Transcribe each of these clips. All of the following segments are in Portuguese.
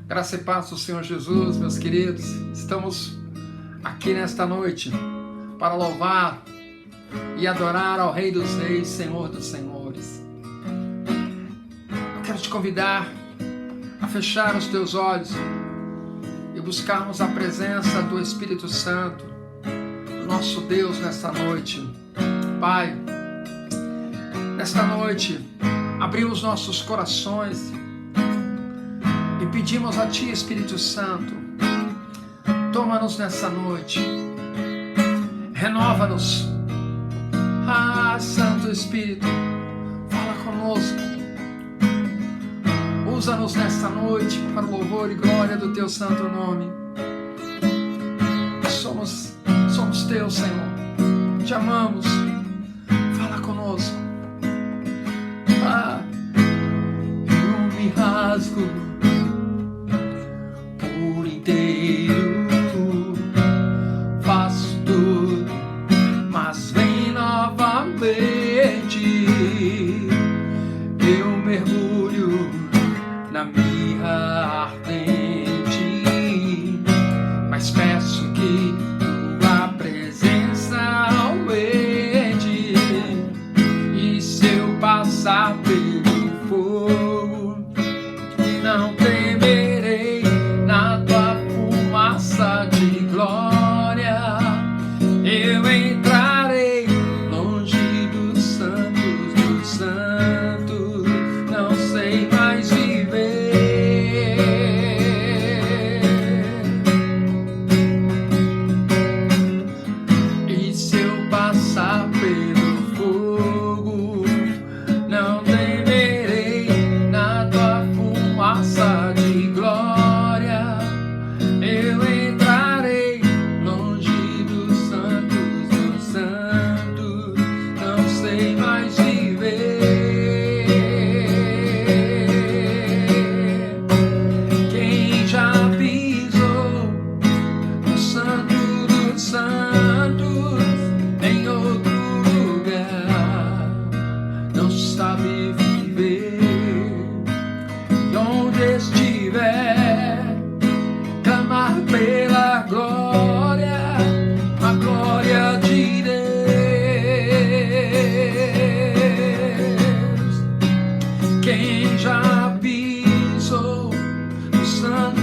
Graça e paz do Senhor Jesus, meus queridos. Estamos aqui nesta noite para louvar e adorar ao Rei dos Reis, Senhor dos Senhores. Eu quero te convidar a fechar os teus olhos e buscarmos a presença do Espírito Santo, do nosso Deus, nesta noite. Pai, nesta noite, abrimos nossos corações e pedimos a Ti, Espírito Santo, toma-nos nessa noite, renova-nos. Santo Espírito, fala conosco, usa-nos nesta noite para o louvor e glória do Teu santo nome. Somos Teus, Senhor, te amamos, fala conosco. Eu me rasgo por inteiro, faço tudo, mas vem novamente. Eu mergulho na mirra ardente, mas peço que Tua presença aumente. E se eu passar pelo fogo, não temerei, na Tua fumaça de glória eu entrarei longe dos santos, não sei mais viver. E se eu passar pelo fogo, não temerei, na Tua fumaça de glória eu entrarei longe dos santos, não sei mais viver. Quem já pisou no santo dos santos em outro lugar não sabe viver. E onde estiver, clamar pela glória, a glória de Deus. Quem já pisou no santo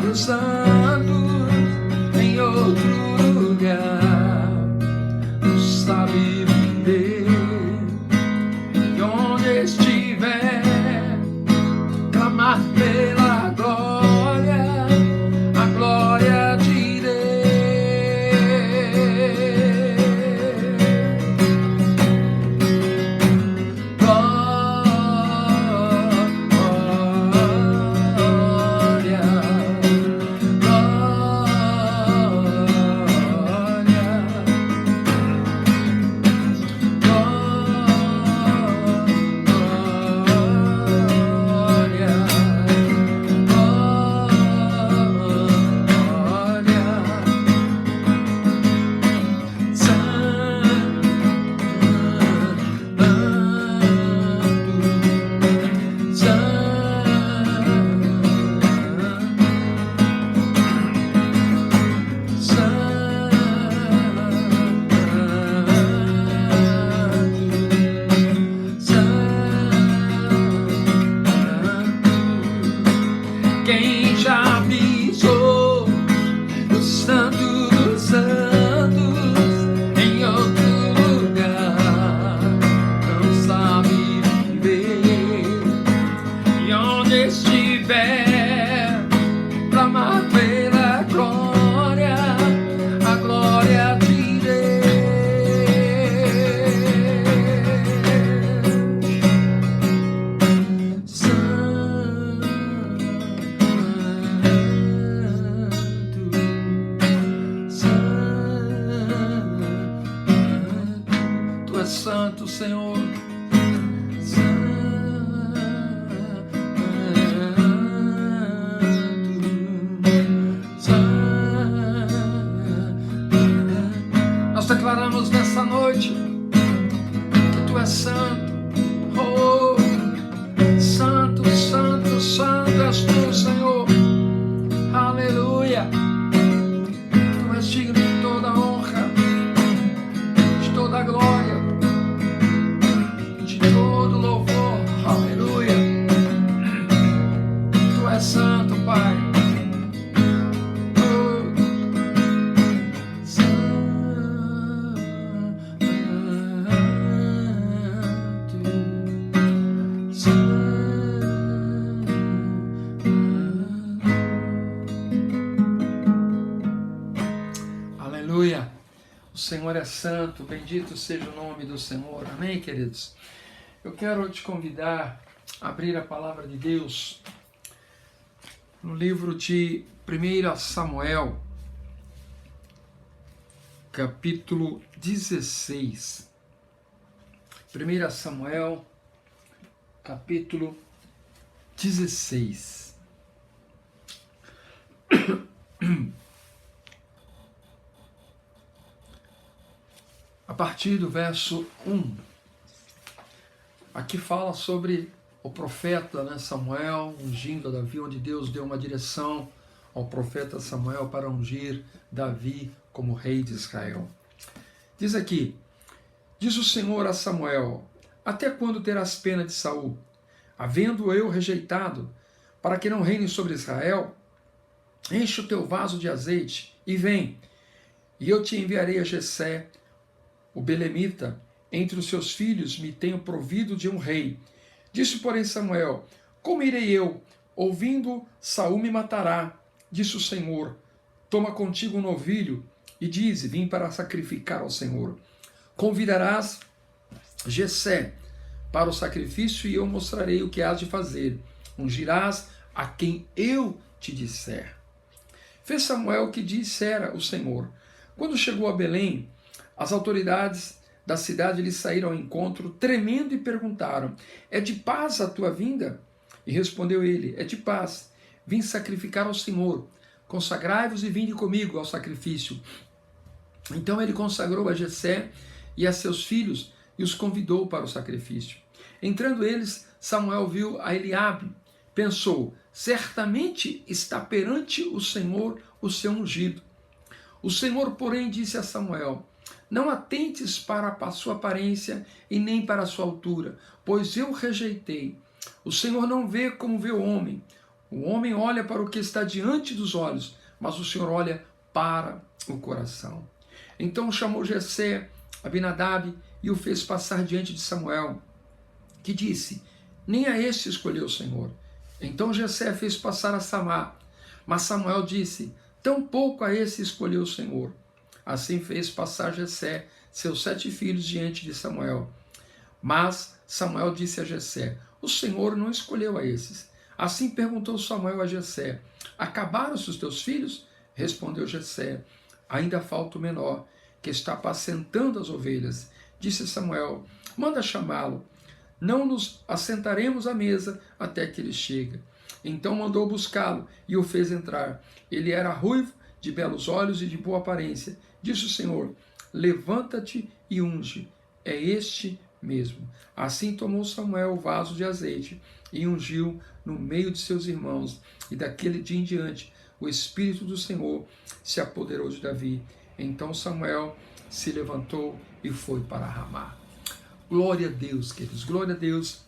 dos santos em outro lugar não sabe viver. E onde estiver, clamar pela glória, a glória de Deus. Quem já pisou no santo dos santos em outro lugar não sabe viver. E onde estiver, clamar pela glória, a glória de Deus. Tu és santo, Senhor. Nós declaramos nessa noite que Tu és santo. Oh, santo, santo, santo és Tu, Senhor. é santo, Pai. Aleluia. O Senhor é santo, bendito seja o nome do Senhor. Amém, queridos? Eu quero te convidar a abrir a palavra de Deus no livro de 1 Samuel, capítulo 16. 1 Samuel, capítulo 16. A partir do verso 1, aqui fala sobre o profeta, né, Samuel ungindo a Davi, onde Deus deu uma direção ao profeta Samuel para ungir Davi como rei de Israel. Diz aqui: diz o Senhor a Samuel: até quando terás pena de Saul, havendo eu rejeitado, para que não reine sobre Israel? Enche o teu vaso de azeite e vem, e eu te enviarei a Jessé, o belemita. Entre os seus filhos me tenho provido de um rei. Disse, porém, Samuel: como irei eu? Ouvindo, Saul me matará. Disse o Senhor: toma contigo um novilho e dize: vim para sacrificar ao Senhor. Convidarás Jessé para o sacrifício e eu mostrarei o que hás de fazer. Ungirás a quem eu te disser. Fez Samuel o que dissera o Senhor. Quando chegou a Belém, as autoridades da cidade lhe saíram ao encontro, tremendo, e perguntaram: é de paz a tua vinda? E respondeu ele: é de paz. Vim sacrificar ao Senhor. Consagrai-vos e vinde comigo ao sacrifício. Então ele consagrou a Jessé e a seus filhos e os convidou para o sacrifício. Entrando eles, Samuel viu a Eliabe. Pensou: certamente está perante o Senhor o seu ungido. O Senhor, porém, disse a Samuel: não atentes para a sua aparência e nem para a sua altura, pois eu rejeitei. O Senhor não vê como vê o homem. O homem olha para o que está diante dos olhos, mas o Senhor olha para o coração. Então chamou Jessé, Abinadab, e o fez passar diante de Samuel, que disse: nem a este escolheu o Senhor. Então Jessé fez passar a Samá, mas Samuel disse: tampouco a esse escolheu o Senhor. Assim fez passar Jessé seus 7 filhos diante de Samuel. Mas Samuel disse a Jessé: o Senhor não escolheu a esses. Assim perguntou Samuel a Jessé: acabaram-se os teus filhos? Respondeu Jessé: ainda falta o menor, que está apacentando as ovelhas. Disse Samuel: manda chamá-lo. Não nos assentaremos à mesa até que ele chegue. Então mandou buscá-lo e o fez entrar. Ele era ruivo, de belos olhos e de boa aparência. Disse o Senhor: levanta-te e unge. É este mesmo. Assim tomou Samuel o vaso de azeite e ungiu no meio de seus irmãos. E daquele dia em diante, o Espírito do Senhor se apoderou de Davi. Então Samuel se levantou e foi para Ramá. Glória a Deus, queridos. Glória a Deus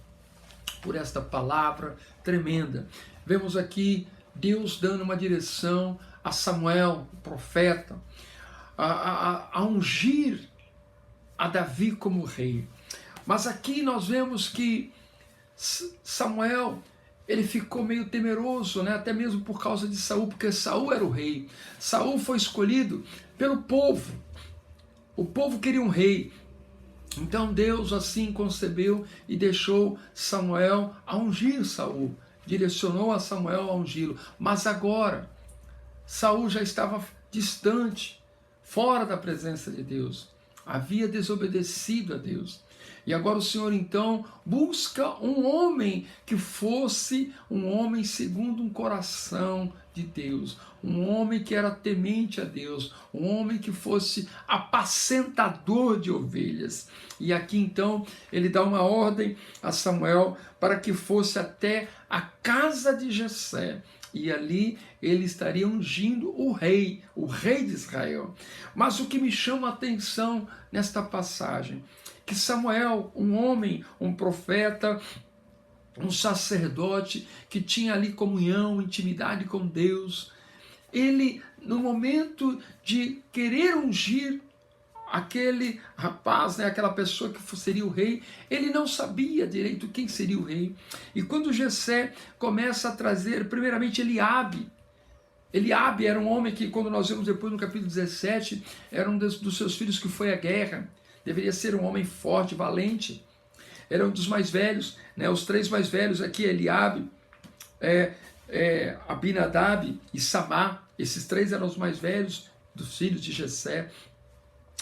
por esta palavra tremenda. Vemos aqui Deus dando uma direção a Samuel, o profeta, a ungir a Davi como rei. Mas aqui nós vemos que Samuel, ele ficou meio temeroso, né? Até mesmo por causa de Saul, porque Saul era o rei. Saul foi escolhido pelo povo. O povo queria um rei. Então Deus assim concebeu e deixou Samuel a ungir Saul. Direcionou a Samuel a ungí-lo. Mas agora, Saul já estava distante, fora da presença de Deus. Havia desobedecido a Deus. E agora o Senhor então busca um homem que fosse um homem segundo um coração de Deus. Um homem que era temente a Deus. Um homem que fosse apacentador de ovelhas. E aqui então ele dá uma ordem a Samuel para que fosse até a casa de Jessé. E ali ele estaria ungindo o rei de Israel. Mas o que me chama a atenção nesta passagem, que Samuel, um homem, um profeta, um sacerdote que tinha ali comunhão, intimidade com Deus. Ele, no momento de querer ungir aquele rapaz, né, aquela pessoa que seria o rei, ele não sabia direito quem seria o rei. E quando Jessé começa a trazer, primeiramente, Eliabe era um homem que, quando nós vemos depois no capítulo 17, era um dos seus filhos que foi à guerra. Deveria ser um homem forte, valente. Era um dos mais velhos, né? Os três mais velhos aqui, Eliabe, Abinadab e Samá. Esses três eram os mais velhos dos filhos de Jessé.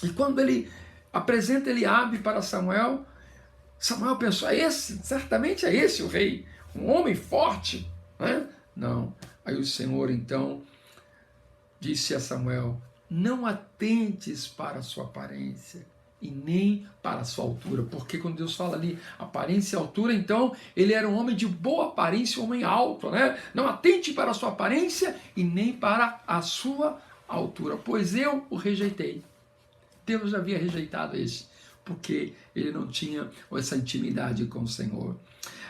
E quando ele apresenta Eliabe para Samuel, Samuel pensou, certamente é esse o rei, um homem forte, né? Não. Aí o Senhor então disse a Samuel, não atentes para a sua aparência e nem para a sua altura, porque quando Deus fala ali aparência e altura, então ele era um homem de boa aparência, um homem alto, né? Não atente para a sua aparência e nem para a sua altura, pois eu o rejeitei. Deus já havia rejeitado esse, porque ele não tinha essa intimidade com o Senhor.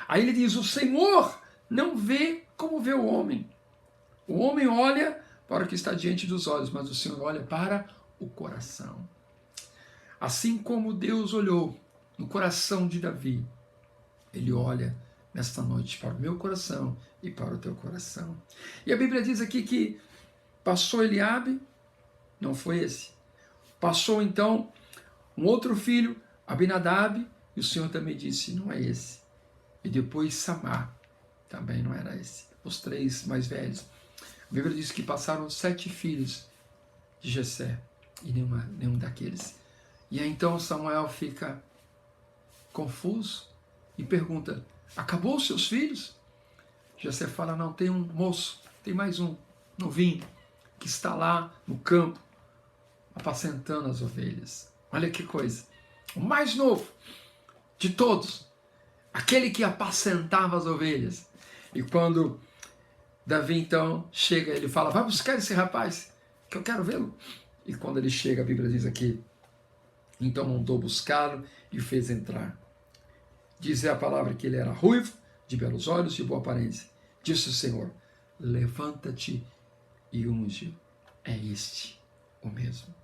Aí ele diz, o Senhor não vê como vê o homem. O homem olha para o que está diante dos olhos, mas o Senhor olha para o coração. Assim como Deus olhou no coração de Davi, Ele olha nesta noite para o meu coração e para o teu coração. E a Bíblia diz aqui que passou Eliabe, não foi esse. Passou então um outro filho, Abinadab, e o Senhor também disse, não é esse. E depois Samá, também não era esse. Os três mais velhos. A Bíblia diz que passaram 7 filhos de Jessé e nenhum daqueles. E aí então Samuel fica confuso e pergunta, acabou os seus filhos? Jessé fala, não, tem um moço, tem mais um novinho, que está lá no campo, apacentando as ovelhas. Olha que coisa. O mais novo de todos, aquele que apacentava as ovelhas. E quando Davi então chega, ele fala, vai buscar esse rapaz, que eu quero vê-lo. E quando ele chega, a Bíblia diz aqui, então mandou buscá-lo e o fez entrar. Diz a palavra que ele era ruivo, de belos olhos, de boa aparência. Disse o Senhor, levanta-te e unge. É este o mesmo.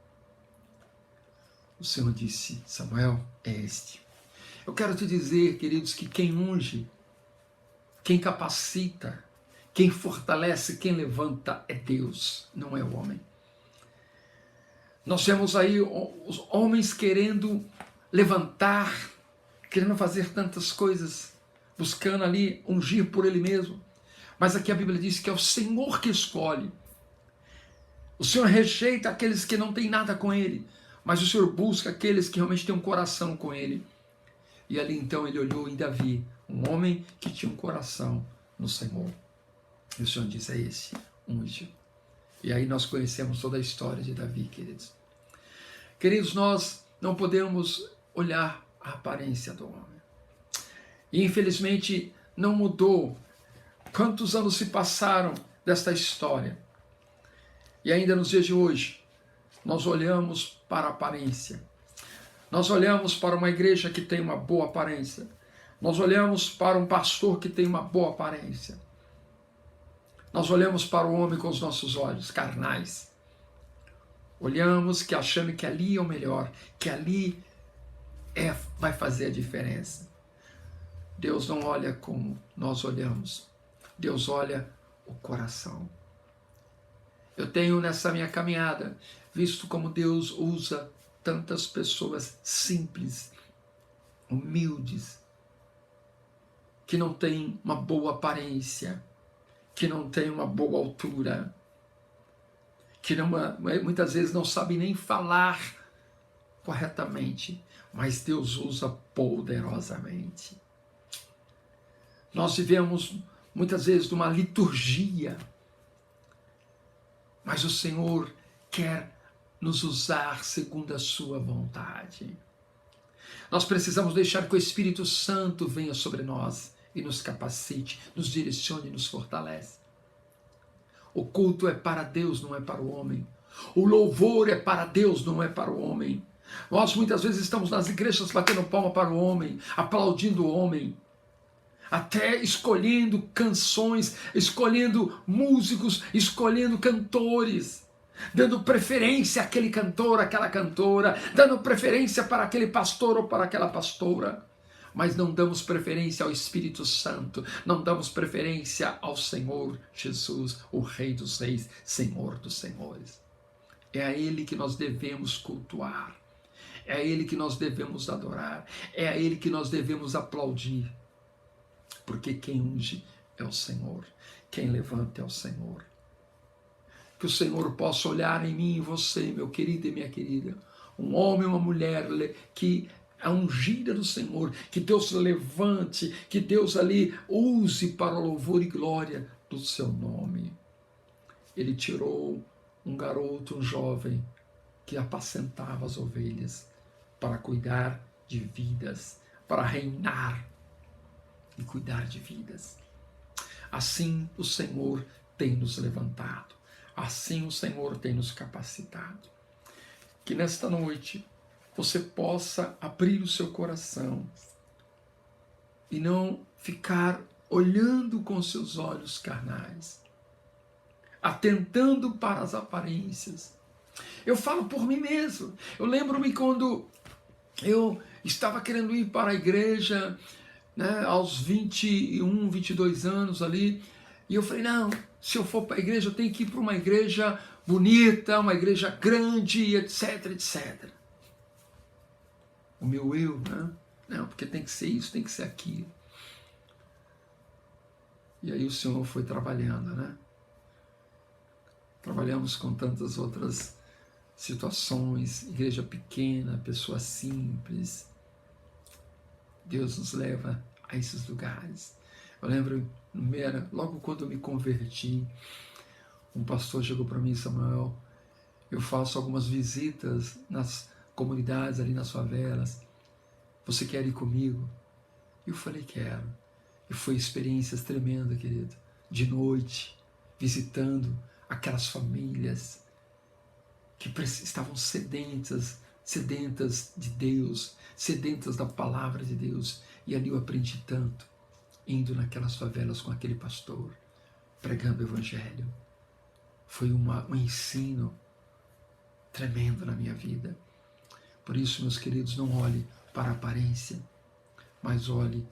O Senhor disse, Samuel, é este. Eu quero te dizer, queridos, que quem unge, quem capacita, quem fortalece, quem levanta é Deus, não é o homem. Nós temos aí os homens querendo levantar, querendo fazer tantas coisas, buscando ali ungir por ele mesmo. Mas aqui a Bíblia diz que é o Senhor que escolhe. O Senhor rejeita aqueles que não têm nada com ele, mas o Senhor busca aqueles que realmente têm um coração com ele. E ali então ele olhou em Davi, um homem que tinha um coração no Senhor. E o Senhor diz, é esse, unge. E aí nós conhecemos toda a história de Davi, queridos. Queridos, nós não podemos olhar a aparência do homem. E infelizmente não mudou. Quantos anos se passaram desta história? E ainda nos dias de hoje, nós olhamos para a aparência. Nós olhamos para uma igreja que tem uma boa aparência. Nós olhamos para um pastor que tem uma boa aparência. Nós olhamos para o homem com os nossos olhos carnais. Olhamos que achando que ali é o melhor, que ali vai fazer a diferença. Deus não olha como nós olhamos. Deus olha o coração. Eu tenho nessa minha caminhada visto como Deus usa tantas pessoas simples, humildes, que não têm uma boa aparência, que não têm uma boa altura, que muitas vezes não sabem nem falar corretamente, mas Deus usa poderosamente. Nós vivemos muitas vezes numa liturgia, mas o Senhor quer nos usar segundo a sua vontade. Nós precisamos deixar que o Espírito Santo venha sobre nós e nos capacite, nos direcione e nos fortalece. O culto é para Deus, não é para o homem. O louvor é para Deus, não é para o homem. Nós muitas vezes estamos nas igrejas batendo palma para o homem, aplaudindo o homem. até escolhendo canções, escolhendo músicos, escolhendo cantores, dando preferência àquele cantor, àquela cantora, dando preferência para aquele pastor ou para aquela pastora. Mas não damos preferência ao Espírito Santo, não damos preferência ao Senhor Jesus, o Rei dos Reis, Senhor dos Senhores. É a Ele que nós devemos cultuar, é a Ele que nós devemos adorar, é a Ele que nós devemos aplaudir, porque quem unge é o Senhor, quem levanta é o Senhor. Que o Senhor possa olhar em mim e você, meu querido e minha querida, um homem e uma mulher que a ungida do Senhor, que Deus levante, que Deus ali use para louvor e glória do seu nome. Ele tirou um garoto, um jovem, que apacentava as ovelhas, para cuidar de vidas, para reinar e cuidar de vidas. Assim o Senhor tem nos levantado, assim o Senhor tem nos capacitado. Que nesta noite você possa abrir o seu coração e não ficar olhando com seus olhos carnais, atentando para as aparências. Eu falo por mim mesmo. Eu lembro-me quando eu estava querendo ir para a igreja, né, aos 21, 22 anos ali, e eu falei, não, se eu for para a igreja, eu tenho que ir para uma igreja bonita, uma igreja grande, etc, etc. O meu eu, né? Não, porque tem que ser isso, tem que ser aquilo. E aí o Senhor foi trabalhando, né? Trabalhamos com tantas outras situações, igreja pequena, pessoa simples. Deus nos leva a esses lugares. Eu lembro, logo quando eu me converti, um pastor chegou para mim, Samuel, eu faço algumas visitas nas comunidades ali nas favelas, você quer ir comigo? Eu falei, quero. E foi experiências tremendas, querido, de noite, visitando aquelas famílias que estavam sedentas de Deus, sedentas da palavra de Deus, e ali eu aprendi tanto, indo naquelas favelas com aquele pastor, pregando o evangelho. Foi um ensino tremendo na minha vida. Por isso, meus queridos, não olhe para a aparência, mas olhe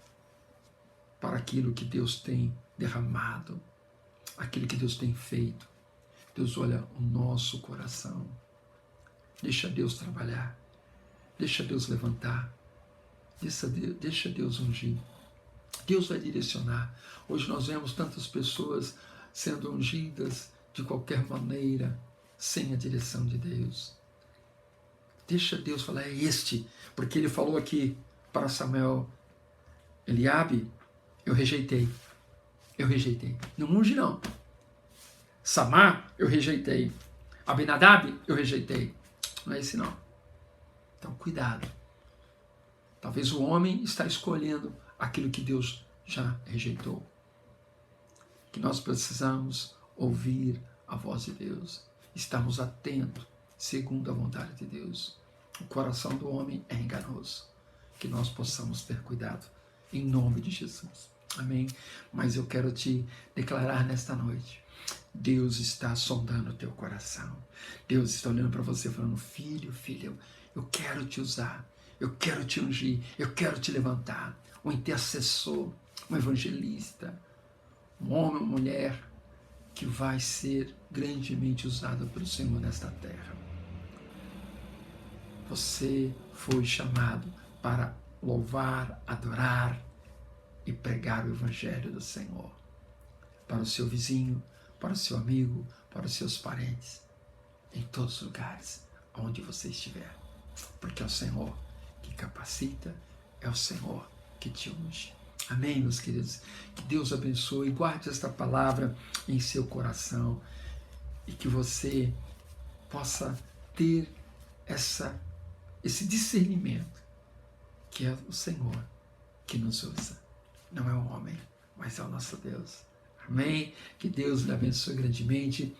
para aquilo que Deus tem derramado, aquilo que Deus tem feito. Deus olha o nosso coração. Deixa Deus trabalhar, deixa Deus levantar, deixa Deus ungir. Deus vai direcionar. Hoje nós vemos tantas pessoas sendo ungidas de qualquer maneira, sem a direção de Deus. Deixa Deus falar, é este, porque ele falou aqui para Samuel, Eliabe, eu rejeitei, não unge não. Samar, eu rejeitei. Abinadab, eu rejeitei. Não é esse não. Então, cuidado. Talvez o homem está escolhendo aquilo que Deus já rejeitou. Que nós precisamos ouvir a voz de Deus. Estamos atentos, segundo a vontade de Deus. O coração do homem é enganoso. Que nós possamos ter cuidado. Em nome de Jesus. Amém? Mas eu quero te declarar nesta noite. Deus está sondando o teu coração. Deus está olhando para você falando, filho, filha, eu quero te usar, eu quero te ungir, eu quero te levantar. Um intercessor, um evangelista, um homem, uma mulher que vai ser grandemente usado pelo Senhor nesta terra. Você foi chamado para louvar, adorar e pregar o evangelho do Senhor para o seu vizinho, para o seu amigo, para os seus parentes, em todos os lugares onde você estiver, porque é o Senhor que capacita, é o Senhor que te unge. Amém, meus queridos? Que Deus abençoe, guarde esta palavra em seu coração e que você possa ter esse discernimento que é o Senhor que nos usa. Não é o homem, mas é o nosso Deus. Amém? Que Deus lhe abençoe grandemente.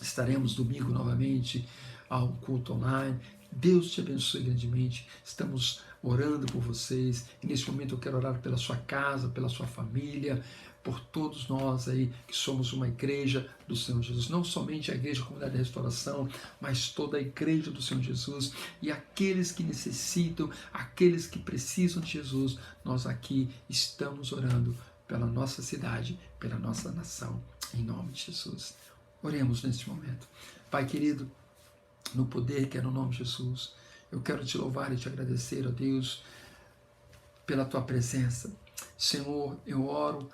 Estaremos domingo novamente ao culto online. Deus te abençoe grandemente. Estamos orando por vocês. E nesse momento eu quero orar pela sua casa, pela sua família, por todos nós aí que somos uma igreja do Senhor Jesus. Não somente a igreja Comunidade da Restauração, mas toda a igreja do Senhor Jesus. E aqueles que necessitam, aqueles que precisam de Jesus, nós aqui estamos orando pela nossa cidade, pela nossa nação, em nome de Jesus. Oremos neste momento. Pai querido, no poder que é no nome de Jesus, eu quero te louvar e te agradecer, ó Deus, pela tua presença. Senhor, eu oro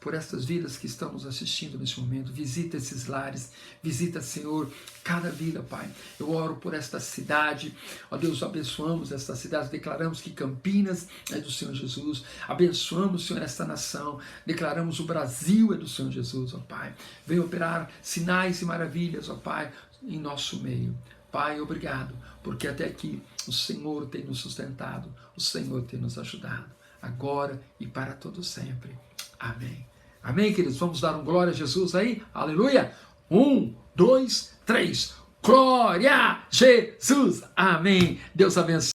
por estas vidas que estão nos assistindo nesse momento. Visita esses lares, visita, Senhor, cada vila, Pai. Eu oro por esta cidade, ó Deus, abençoamos esta cidade, declaramos que Campinas é do Senhor Jesus, abençoamos, Senhor, esta nação, declaramos o Brasil é do Senhor Jesus, ó Pai. Venha operar sinais e maravilhas, ó Pai, em nosso meio. Pai, obrigado, porque até aqui o Senhor tem nos sustentado, o Senhor tem nos ajudado, agora e para todo sempre. Amém. Amém, queridos? Vamos dar um glória a Jesus aí? Aleluia! 1, 2, 3. Glória a Jesus! Amém. Deus abençoe.